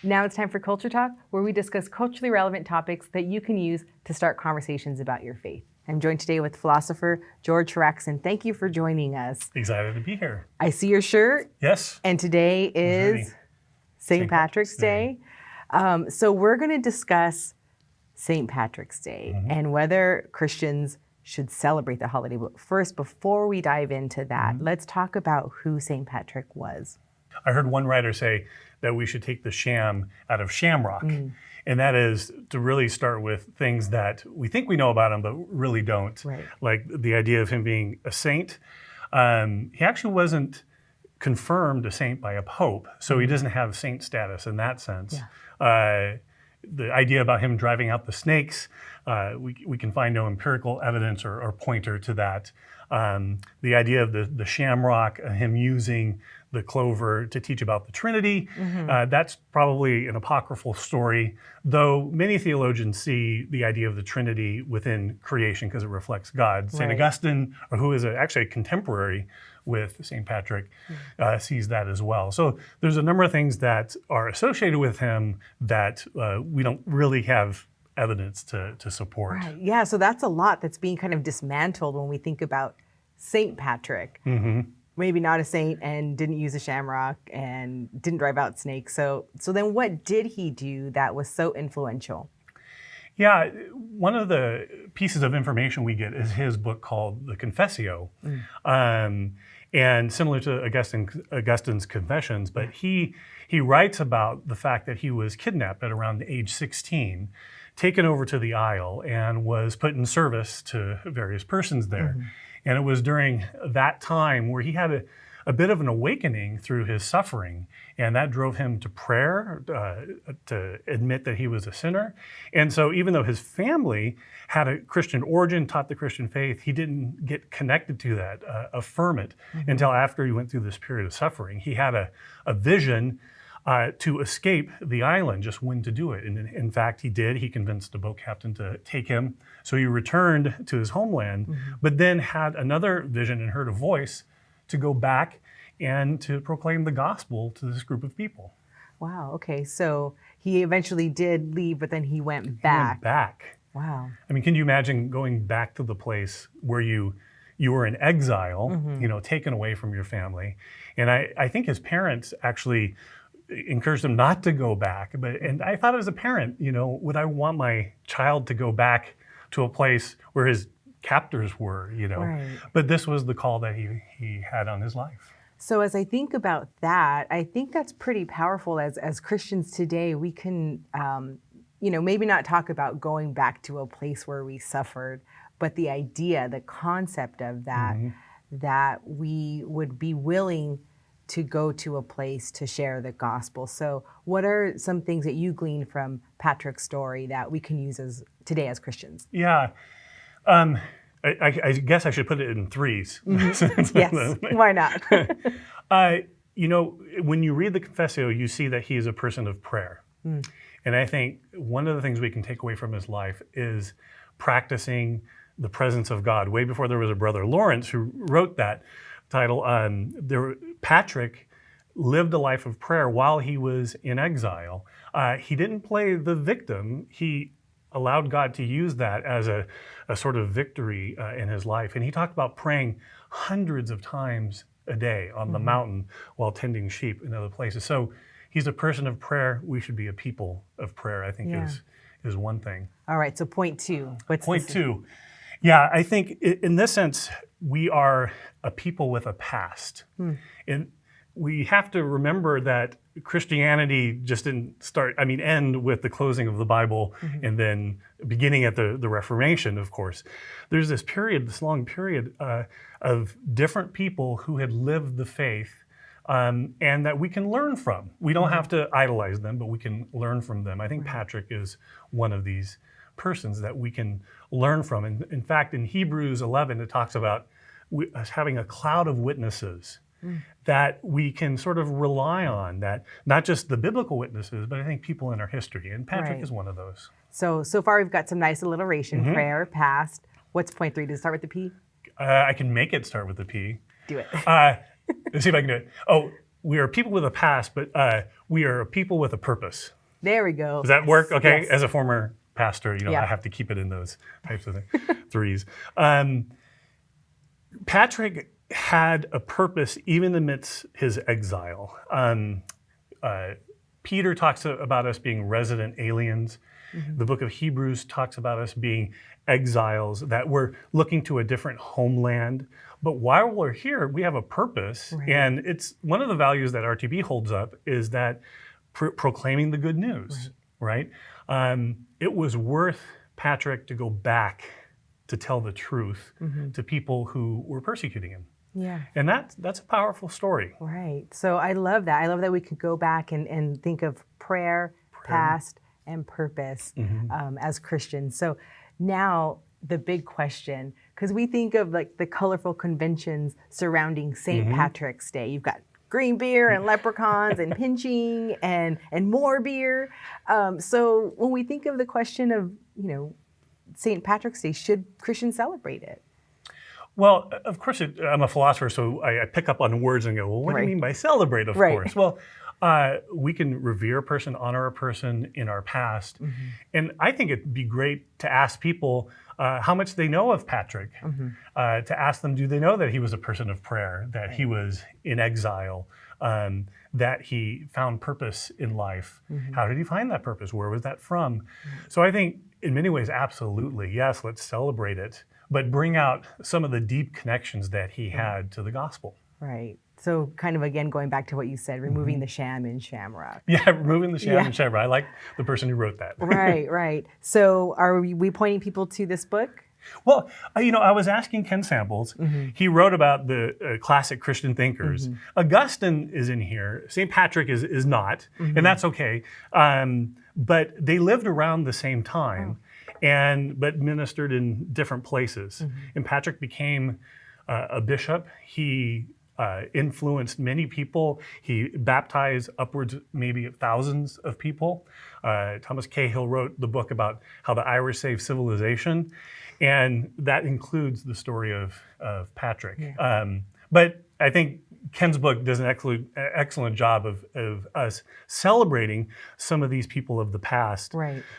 Now it's time for Culture Talk, where we discuss culturally relevant topics that you can use to start conversations about your faith. I'm joined today with philosopher George Haraksin. Thank you for joining us. Excited to be here. I see your shirt. Yes. And today is St. Patrick's Day. So we're going to discuss St. Patrick's Day and whether Christians should celebrate the holiday. But first, before we dive into that, let's talk about who St. Patrick was. I heard one writer say that we should take the sham out of shamrock. And that is to really start with things that we think we know about him, but really don't. Right. Like the idea of him being a saint. He actually wasn't confirmed a saint by a pope, so he doesn't have saint status in that sense. Yeah. The idea about him driving out the snakes, we can find no empirical evidence or pointer to that. The idea of the shamrock, him using the clover to teach about the Trinity, that's probably an apocryphal story, though many theologians see the idea of the Trinity within creation because it reflects God. St. Augustine, who is actually a contemporary with St. Patrick, sees that as well. So there's a number of things that are associated with him that we don't really have evidence to support. Right. Yeah, so that's a lot that's being kind of dismantled when we think about St. Patrick. Maybe not a saint and didn't use a shamrock and didn't drive out snakes. So then what did he do that was so influential? Yeah, one of the pieces of information we get is his book called The Confessio. And similar to Augustine's Confessions, but he writes about the fact that he was kidnapped at around age 16, taken over to the Isle, and was put in service to various persons there. And it was during that time where he had a bit of an awakening through his suffering, and that drove him to prayer, to admit that he was a sinner. And so even though his family had a Christian origin, taught the Christian faith, he didn't get connected to that, affirm it, until after he went through this period of suffering. He had a vision to escape the island, just when to do it. And in fact, he did. He convinced the boat captain to take him. So he returned to his homeland, but then had another vision and heard a voice to go back and to proclaim the gospel to this group of people. Wow, okay. So he eventually did leave, but then he went back. He went back. Wow. I mean, can you imagine going back to the place where you were in exile, taken away from your family? And I think his parents actually encouraged him not to go back. And I thought as a parent, would I want my child to go back to a place where his captors were, Right. But this was the call that he had on his life. So as I think about that, I think that's pretty powerful. As Christians today, we can, maybe not talk about going back to a place where we suffered, but the idea, the concept of that, that we would be willing to go to a place to share the gospel. So what are some things that you gleaned from Patrick's story that we can use today as Christians? Yeah. I guess I should put it in threes. Yes, why not? When you read the Confessio, you see that he is a person of prayer. And I think one of the things we can take away from his life is practicing the presence of God. Way before there was a brother, Lawrence, who wrote that title, Patrick lived a life of prayer while he was in exile. He didn't play the victim. He allowed God to use that as a sort of victory in his life. And he talked about praying hundreds of times a day on the mountain while tending sheep in other places. So he's a person of prayer. We should be a people of prayer, I think is one thing. All right, so point two. Point two. Yeah, I think in this sense, we are a people with a past. And we have to remember that Christianity just didn't end with the closing of the Bible and then beginning at the Reformation, of course. There's this long period of different people who had lived the faith and that we can learn from. We don't have to idolize them, but we can learn from them. I think Patrick is one of these persons that we can learn from. And in fact, in Hebrews 11, it talks about us having a cloud of witnesses that we can sort of rely on, that not just the biblical witnesses, but I think people in our history. And Patrick is one of those. So far we've got some nice alliteration, prayer, past. What's point three? Does it start with the P? I can make it start with the P. Do it. Let's see if I can do it. Oh, we are people with a past, but we are a people with a purpose. There we go. Does that work? Okay. Yes. As a former pastor, Yeah. I have to keep it in those types of threes. Patrick had a purpose even amidst his exile. Peter talks about us being resident aliens. The book of Hebrews talks about us being exiles, that we're looking to a different homeland. But while we're here, we have a purpose. Right. And it's one of the values that RTB holds up is that proclaiming the good news, right? It was worth Patrick to go back to tell the truth to people who were persecuting him. Yeah. And that's a powerful story. Right. So I love that. I love that we could go back and think of prayer, past, and purpose as Christians. So now the big question, because we think of like the colorful conventions surrounding St. Patrick's Day. You've got green beer and leprechauns and pinching and more beer. So when we think of the question of, St. Patrick's Day, should Christians celebrate it? Well, of course, I'm a philosopher, so I pick up on words and go, well, what do you mean by celebrate, of course? Well, we can revere a person, honor a person in our past. And I think it'd be great to ask people how much they know of Patrick, to ask them, do they know that he was a person of prayer, that he was in exile, that he found purpose in life? How did he find that purpose? Where was that from? So I think in many ways, absolutely, yes, let's celebrate it, but bring out some of the deep connections that he had to the gospel. Right. So kind of, again, going back to what you said, removing the sham and shamrock. Yeah, removing the sham and shamrock. I like the person who wrote that. Right. So are we pointing people to this book? Well, I was asking Ken Samples. He wrote about the classic Christian thinkers. Augustine is in here. St. Patrick is not, and that's okay. But they lived around the same time, but ministered in different places. And Patrick became a bishop. He influenced many people. He baptized upwards maybe of thousands of people. Thomas Cahill wrote the book about how the Irish saved civilization, and that includes the story of Patrick. But I think Ken's book does an excellent job of us celebrating some of these people of the past,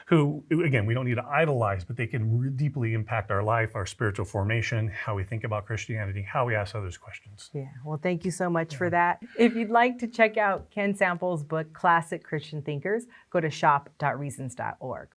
who, again, we don't need to idolize, but they can deeply impact our life, our spiritual formation, how we think about Christianity, how we ask others questions. Yeah, well, thank you so much for that. If you'd like to check out Ken Samples' book, Classic Christian Thinkers, go to shop.reasons.org.